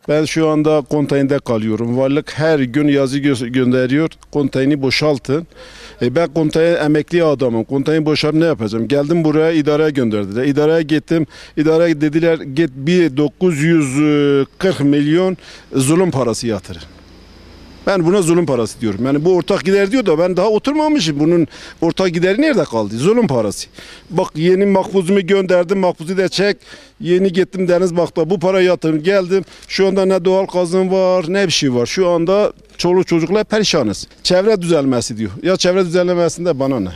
Ben şu anda konteynerde kalıyorum. Varlık her gün yazı gönderiyor. Konteyni boşaltın. Ben konteyner emekli adamım. Konteyni boşaltıp ne yapacağım? Geldim buraya, idareye gönderdiler. İdareye gittim. İdare dediler git bir 940 milyon zulüm parası yatırın. Ben buna zulüm parası diyorum. Yani bu ortak gider diyor da ben daha oturmamışım. Bunun ortak gideri nerede kaldı? Zulüm parası. Bak yeni makbuzumu gönderdim. Makbuzu da çek. Yeni gittim Denizbak'ta bu para yatırım geldim. Şu anda ne doğal gazım var ne bir şey var. Şu anda çoluk çocuklar perişanız. Çevre düzelmesi diyor. Ya çevre düzenlemesinde bana ne?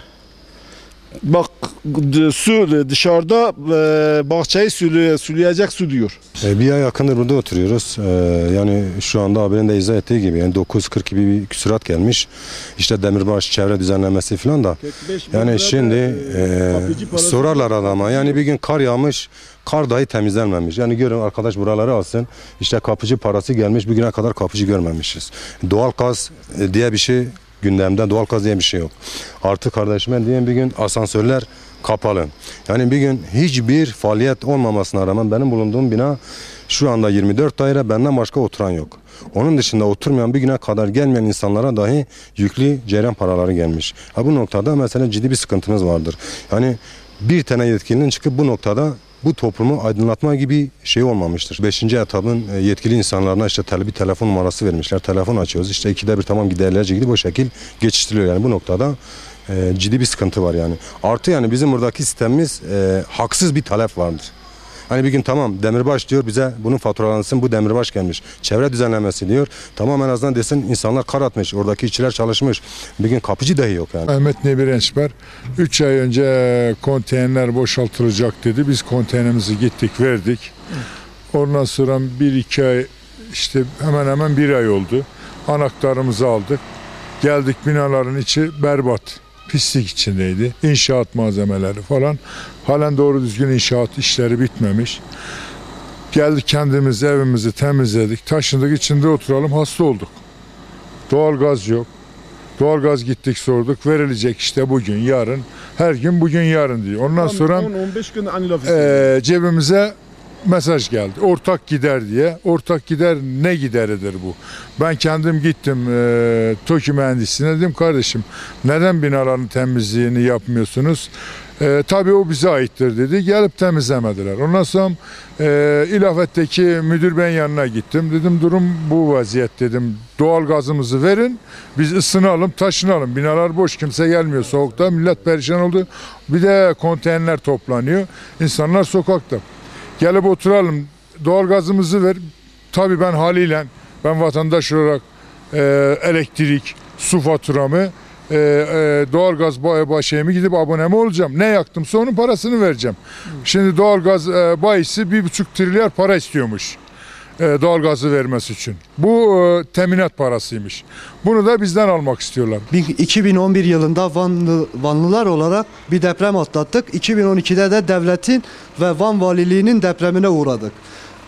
Bak su dışarıda bahçeyi süleyecek su diyor. Bir ay yakındır burada oturuyoruz. Yani şu anda abinin de izah ettiği gibi yani 940 gibi bir küsurat gelmiş. İşte demirbaş çevre düzenlemesi falan da. Yani şimdi sorarlar adama. Yani bir gün kar yağmış. Kar dahi temizlenmemiş. Yani görün arkadaş buraları alsın. İşte kapıcı parası gelmiş. Bugüne kadar kapıcı görmemişiz. Doğal gaz diye bir şey gündemde, doğal gaz diye bir şey yok. Artık kardeşime diyen bir gün asansörler kapalı. Yani bir gün hiçbir faaliyet olmamasına rağmen benim bulunduğum bina şu anda 24 daire, benden başka oturan yok. Onun dışında oturmayan, bir güne kadar gelmeyen insanlara dahi yüklü ceyran paraları gelmiş. Bu noktada mesela ciddi bir sıkıntımız vardır. Yani bir tane yetkilinin çıkıp bu noktada bu toplumu aydınlatma gibi şey olmamıştır. 5. etapın yetkili insanlarına işte bir telefon numarası vermişler. Telefon açıyoruz. İşte 2'de 1 tamam giderlerce gidip o şekil geçiştiriliyor. Yani bu noktada ciddi bir sıkıntı var yani. Artı yani bizim buradaki sistemimiz haksız bir talep vardır. Hani bir gün tamam demirbaş diyor bize bunun faturalansın, bu demirbaş gelmiş. Çevre düzenlemesi diyor. Tamam en azından desin insanlar kar atmış. Oradaki işçiler çalışmış. Bir gün kapıcı dahi yok yani. Mehmet Nebir Ençber 3 ay önce konteynerler boşaltılacak dedi. Biz konteynerimizi gittik verdik. Ondan sonra 1-2 ay işte hemen hemen 1 ay oldu. Anahtarımızı aldık. Geldik, binaların içi berbat. Pislik içindeydi. İnşaat malzemeleri falan. Halen doğru düzgün inşaat işleri bitmemiş. Geldik kendimiz evimizi temizledik. Taşındık, içinde oturalım, hasta olduk. Doğalgaz yok. Doğalgaz gittik sorduk. Verilecek işte bugün, yarın. Her gün bugün, yarın diyor. Ondan sonra 10-15 gün aynı laf cebimize mesaj geldi. Ortak gider diye. Ortak gider ne gideridir bu? Ben kendim gittim TOKİ mühendisine, dedim kardeşim neden binaların temizliğini yapmıyorsunuz? Tabii o bize aittir dedi. Gelip temizlemediler. Ondan sonra İlafet'teki müdür beyin yanına gittim. Dedim durum bu vaziyet dedim. Doğal gazımızı verin. Biz ısınalım, taşınalım. Binalar boş, kimse gelmiyor soğukta. Millet perişan oldu. Bir de konteynerler toplanıyor. İnsanlar sokakta. Gelip oturalım, doğalgazımızı ver. Tabii ben haliyle, ben vatandaş olarak elektrik, su faturamı, doğalgaz şeyimi gidip aboneme olacağım. Ne yaktımsa onun parasını vereceğim. Şimdi doğalgaz bayisi 1,5 trilyon para istiyormuş. Doğalgazı vermesi için. Bu teminat parasıymış. Bunu da bizden almak istiyorlar. 2011 yılında Vanlılar olarak bir deprem atlattık. 2012'de de devletin ve Van Valiliğinin depremine uğradık.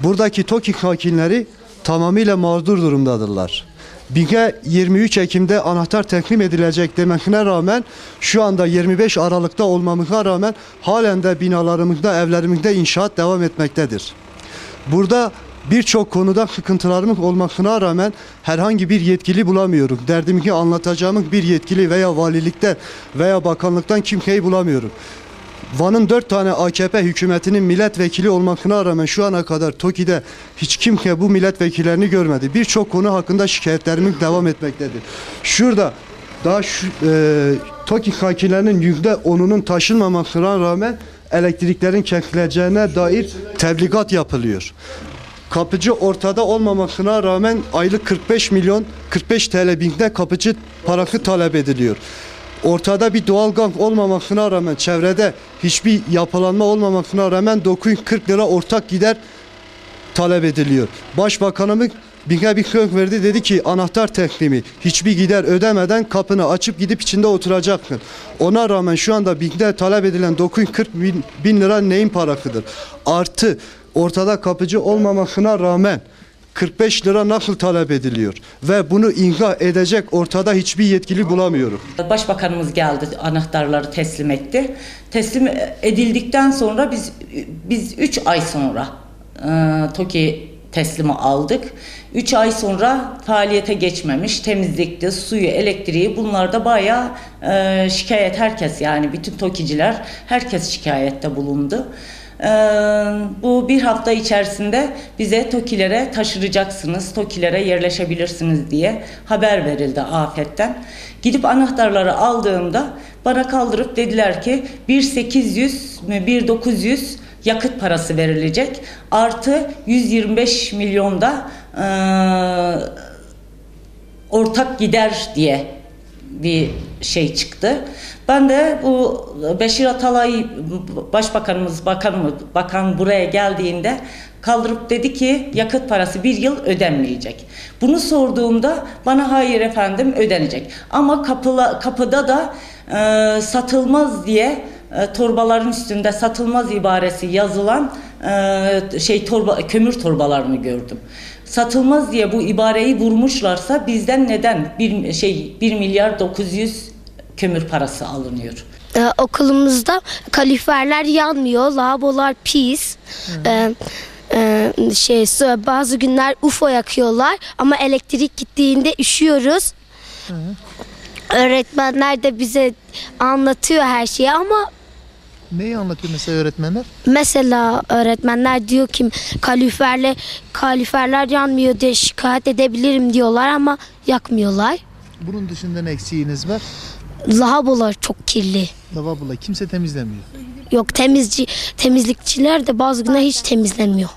Buradaki TOKİ sakinleri tamamıyla mağdur durumdadırlar. BİG'e 23 Ekim'de anahtar teslim edilecek demesine rağmen şu anda 25 Aralık'ta olmamıza rağmen halen de binalarımızda, evlerimizde inşaat devam etmektedir. Burada birçok konuda sıkıntılarımız olmasına rağmen herhangi bir yetkili bulamıyoruz. Derdimizi anlatacağımız bir yetkili veya valilikten veya bakanlıktan kimseyi bulamıyoruz. Van'ın 4 tane AKP hükümetinin milletvekili olmasına rağmen şu ana kadar TOKİ'de hiç kimse bu milletvekillerini görmedi. Birçok konu hakkında şikayetlerimiz devam etmektedir. Şurada daha TOKİ sakinlerinin %10'unun taşınmamasına rağmen elektriklerin kesileceğine dair tebligat yapılıyor. Kapıcı ortada olmamasına rağmen aylık 45 TL binde kapıcı parası talep ediliyor. Ortada bir doğalgaz olmamasına rağmen, çevrede hiçbir yapılanma olmamasına rağmen 940 lira ortak gider talep ediliyor. Başbakanımız bir söz verdi, dedi ki anahtar teslimi, hiçbir gider ödemeden kapını açıp gidip içinde oturacaksın. Ona rağmen şu anda BİG'de talep edilen 940 bin lira neyin parasıdır? Artı ortada kapıcı olmamasına rağmen 45 lira nasıl talep ediliyor ve bunu imza edecek ortada hiçbir yetkili bulamıyorum. Başbakanımız geldi, anahtarları teslim etti. Teslim edildikten sonra biz 3 ay sonra TOKİ teslimi aldık. 3 ay sonra faaliyete geçmemiş. Temizlikti, suyu, elektriği, bunlarda bayağı şikayet, herkes, yani bütün TOKİ'ciler, herkes şikayette bulundu. Bu bir hafta içerisinde bize TOKİ'lere taşınacaksınız, TOKİ'lere yerleşebilirsiniz diye haber verildi afetten. Gidip anahtarları aldığımda bana kaldırıp dediler ki 1.800 mi 1.900 yakıt parası verilecek, artı 125 milyonda ortak gider diye bir şey çıktı. Ben de bu Beşir Atalay Başbakanımız, bakan buraya geldiğinde kaldırıp dedi ki yakıt parası bir yıl ödenmeyecek. Bunu sorduğumda bana hayır efendim ödenecek. Ama kapıda da satılmaz diye torbaların üstünde satılmaz ibaresi yazılan kömür torbalarını gördüm. Satılmaz diye bu ibareyi vurmuşlarsa bizden neden 1 milyar 900 kömür parası alınıyor? Okulumuzda kaloriferler yanmıyor, lavabolar pis. Bazı günler UFO yakıyorlar ama elektrik gittiğinde üşüyoruz. Öğretmenler de bize anlatıyor her şeyi ama neyi anlatıyor mesela öğretmenler? mesela öğretmenler diyor ki kaloriferler yanmıyor diye şikayet edebilirim diyorlar ama yakmıyorlar. Bunun dışında ne eksiğiniz var? Lavabolar çok kirli. Lavabolar kimse temizlemiyor. Yok, temizlikçiler de bazı günler hiç temizlenmiyor.